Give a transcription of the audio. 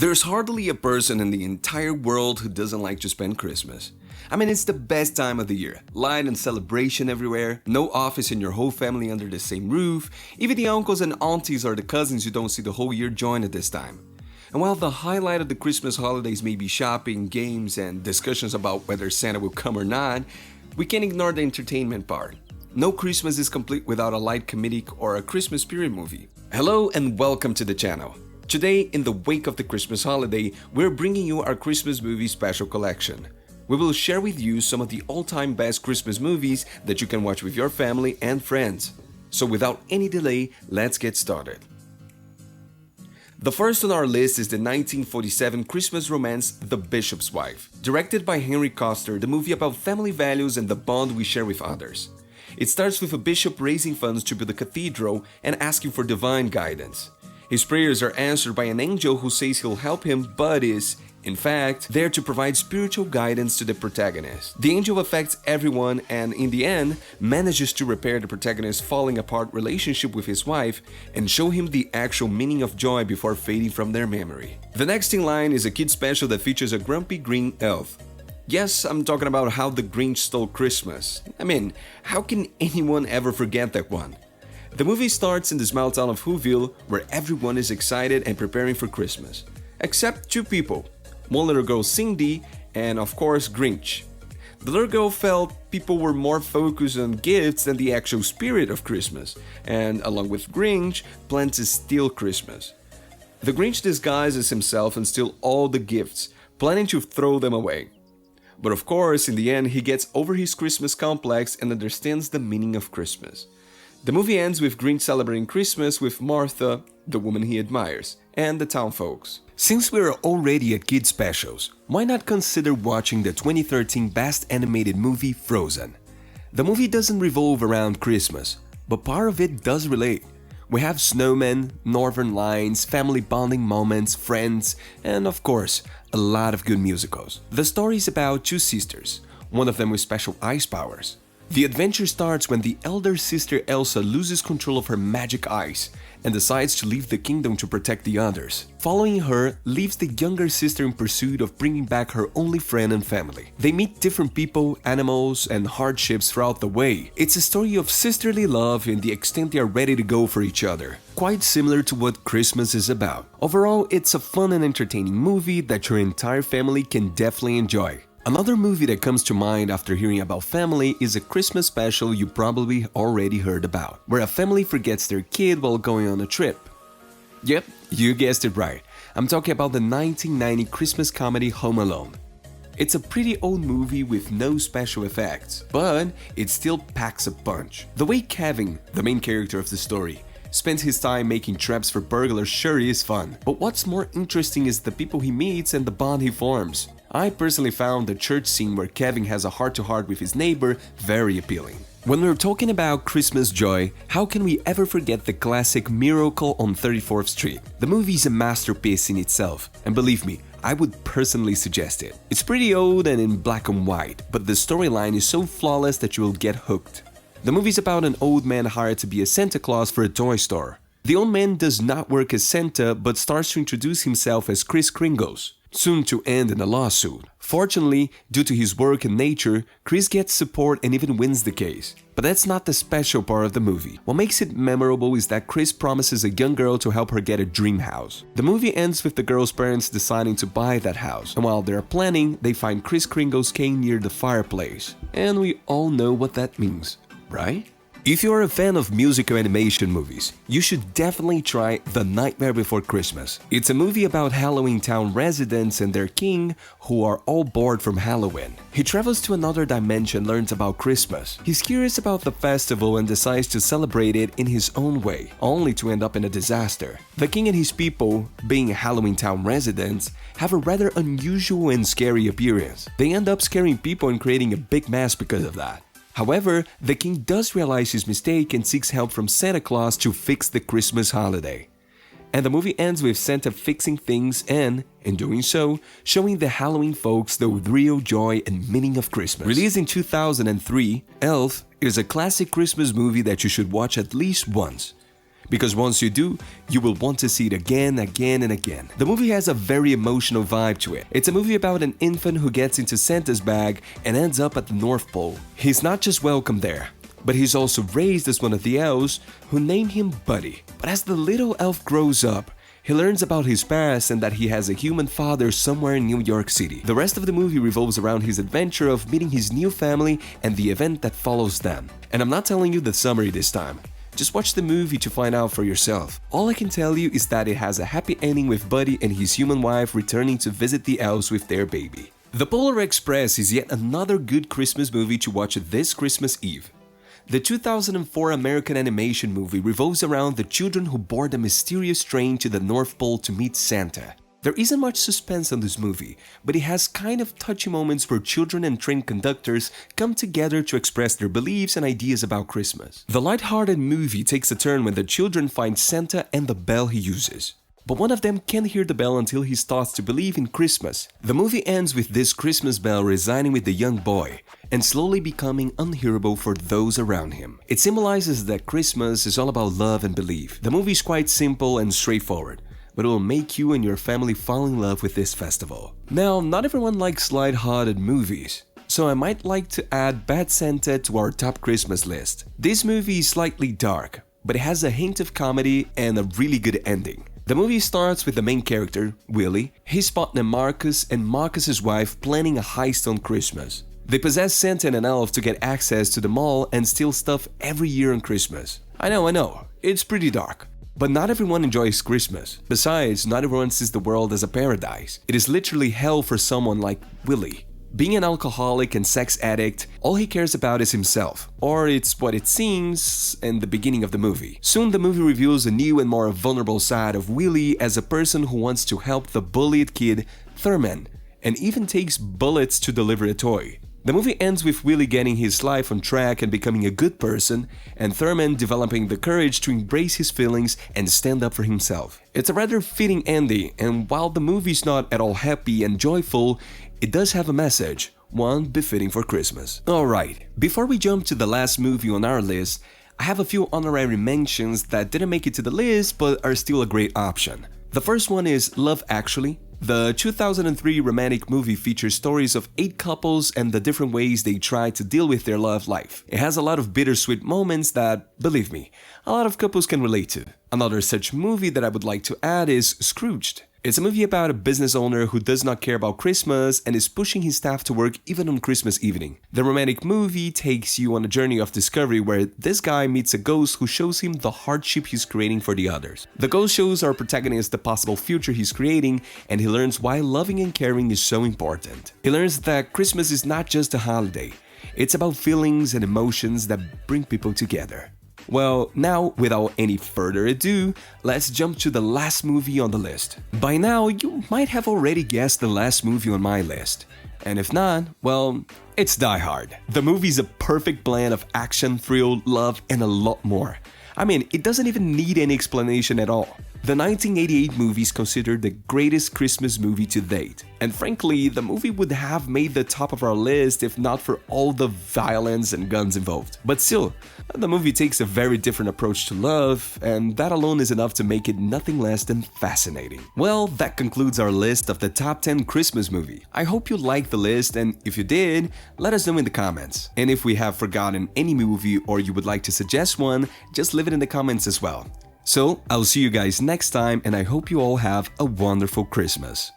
There's hardly a person in the entire world who doesn't like to spend Christmas. I mean, it's the best time of the year. Light and celebration everywhere, no office and your whole family under the same roof, even the uncles and aunties or the cousins you don't see the whole year join at this time. And while the highlight of the Christmas holidays may be shopping, games, and discussions about whether Santa will come or not, we can't ignore the entertainment part. No Christmas is complete without a light comedic or a Christmas spirit movie. Hello and welcome to the channel. Today, in the wake of the Christmas holiday, we're bringing you our Christmas movie special collection. We will share with you some of the all-time best Christmas movies that you can watch with your family and friends. So without any delay, let's get started. The first on our list is the 1947 Christmas romance The Bishop's Wife. Directed by Henry Koster, the movie about family values and the bond we share with others. It starts with a bishop raising funds to build a cathedral and asking for divine guidance. His prayers are answered by an angel who says he'll help him but is, in fact, there to provide spiritual guidance to the protagonist. The angel affects everyone and, in the end, manages to repair the protagonist's falling apart relationship with his wife and show him the actual meaning of joy before fading from their memory. The next in line is a kid's special that features a grumpy green elf. Yes, I'm talking about How the Grinch Stole Christmas. I mean, how can anyone ever forget that one? The movie starts in the small town of Whoville, where everyone is excited and preparing for Christmas. Except two people, one little girl Cindy, and of course Grinch. The little girl felt people were more focused on gifts than the actual spirit of Christmas, and along with Grinch, planned to steal Christmas. The Grinch disguises himself and steals all the gifts, planning to throw them away. But of course, in the end, he gets over his Christmas complex and understands the meaning of Christmas. The movie ends with Grinch celebrating Christmas with Martha, the woman he admires, and the town folks. Since we're already at kids specials, why not consider watching the 2013 Best Animated Movie Frozen? The movie doesn't revolve around Christmas, but part of it does relate. We have snowmen, northern lights, family bonding moments, friends, and of course, a lot of good musicals. The story is about two sisters, one of them with special ice powers. The adventure starts when the elder sister Elsa loses control of her magic ice and decides to leave the kingdom to protect the others. Following her leaves the younger sister in pursuit of bringing back her only friend and family. They meet different people, animals, and hardships throughout the way. It's a story of sisterly love in the extent they are ready to go for each other. Quite similar to what Christmas is about. Overall, it's a fun and entertaining movie that your entire family can definitely enjoy. Another movie that comes to mind after hearing about family is a Christmas special you probably already heard about, where a family forgets their kid while going on a trip. Yep, you guessed it right. I'm talking about the 1990 Christmas comedy Home Alone. It's a pretty old movie with no special effects, but it still packs a punch. The way Kevin, the main character of the story, spends his time making traps for burglars sure is fun, but what's more interesting is the people he meets and the bond he forms. I personally found the church scene where Kevin has a heart-to-heart with his neighbor very appealing. When we're talking about Christmas joy, how can we ever forget the classic Miracle on 34th Street? The movie is a masterpiece in itself, and believe me, I would personally suggest it. It's pretty old and in black and white, but the storyline is so flawless that you will get hooked. The movie is about an old man hired to be a Santa Claus for a toy store. The old man does not work as Santa, but starts to introduce himself as Kris Kringles, soon to end in a lawsuit. Fortunately, due to his work and nature, Kris gets support and even wins the case. But that's not the special part of the movie. What makes it memorable is that Kris promises a young girl to help her get a dream house. The movie ends with the girl's parents deciding to buy that house, and while they're planning, they find Kris Kringle's cane near the fireplace. And we all know what that means, right? If you're a fan of musical animation movies, you should definitely try The Nightmare Before Christmas. It's a movie about Halloween Town residents and their king who are all bored from Halloween. He travels to another dimension, learns about Christmas. He's curious about the festival and decides to celebrate it in his own way, only to end up in a disaster. The king and his people, being Halloween Town residents, have a rather unusual and scary appearance. They end up scaring people and creating a big mess because of that. However, the king does realize his mistake and seeks help from Santa Claus to fix the Christmas holiday. And the movie ends with Santa fixing things and, in doing so, showing the Halloween folks the real joy and meaning of Christmas. Released in 2003, Elf is a classic Christmas movie that you should watch at least once. because once you do, you will want to see it again, again, and again. The movie has a very emotional vibe to it. It's a movie about an infant who gets into Santa's bag and ends up at the North Pole. He's not just welcome there, but he's also raised as one of the elves who name him Buddy. But as the little elf grows up, he learns about his past and that he has a human father somewhere in New York City. The rest of the movie revolves around his adventure of meeting his new family and the event that follows them. And I'm not telling you the summary this time. Just watch the movie to find out for yourself. All I can tell you is that it has a happy ending with Buddy and his human wife returning to visit the elves with their baby. The Polar Express is yet another good Christmas movie to watch this Christmas Eve. The 2004 American animation movie revolves around the children who board a mysterious train to the North Pole to meet Santa. There isn't much suspense on this movie, but it has kind of touchy moments where children and train conductors come together to express their beliefs and ideas about Christmas. The lighthearted movie takes a turn when the children find Santa and the bell he uses. But one of them can't hear the bell until he starts to believe in Christmas. The movie ends with this Christmas bell resigning with the young boy and slowly becoming unhearable for those around him. It symbolizes that Christmas is all about love and belief. The movie is quite simple and straightforward, but it will make you and your family fall in love with this festival. Now, not everyone likes lighthearted movies, so I might like to add Bad Santa to our top Christmas list. This movie is slightly dark, but it has a hint of comedy and a really good ending. The movie starts with the main character, Willie, his partner Marcus, and Marcus's wife planning a heist on Christmas. They possess Santa and an elf to get access to the mall and steal stuff every year on Christmas. I know, it's pretty dark. But not everyone enjoys Christmas. Besides, not everyone sees the world as a paradise. It is literally hell for someone like Willie. Being an alcoholic and sex addict, all he cares about is himself. Or it's what it seems in the beginning of the movie. Soon the movie reveals a new and more vulnerable side of Willie as a person who wants to help the bullied kid, Thurman, and even takes bullets to deliver a toy. The movie ends with Willie getting his life on track and becoming a good person, and Thurman developing the courage to embrace his feelings and stand up for himself. It's a rather fitting ending, and while the movie's not at all happy and joyful, it does have a message, one befitting for Christmas. Alright, before we jump to the last movie on our list, I have a few honorary mentions that didn't make it to the list but are still a great option. The first one is Love Actually. The 2003 romantic movie features stories of 8 couples and the different ways they try to deal with their love life. It has a lot of bittersweet moments that, believe me, a lot of couples can relate to. Another such movie that I would like to add is Scrooged. It's a movie about a business owner who does not care about Christmas and is pushing his staff to work even on Christmas evening. The romantic movie takes you on a journey of discovery where this guy meets a ghost who shows him the hardship he's creating for the others. The ghost shows our protagonist the possible future he's creating, and he learns why loving and caring is so important. He learns that Christmas is not just a holiday, it's about feelings and emotions that bring people together. Well, now, without any further ado, let's jump to the last movie on the list. By now, you might have already guessed the last movie on my list. And if not, well, it's Die Hard. The movie's a perfect blend of action, thrill, love, and a lot more. I mean, it doesn't even need any explanation at all. The 1988 movie is considered the greatest Christmas movie to date, and frankly, the movie would have made the top of our list if not for all the violence and guns involved. But still, the movie takes a very different approach to love, and that alone is enough to make it nothing less than fascinating. Well, that concludes our list of the top 10 Christmas movie. I hope you liked the list, and if you did, let us know in the comments. And if we have forgotten any movie or you would like to suggest one, just leave it in the comments as well. So, I'll see you guys next time, and I hope you all have a wonderful Christmas.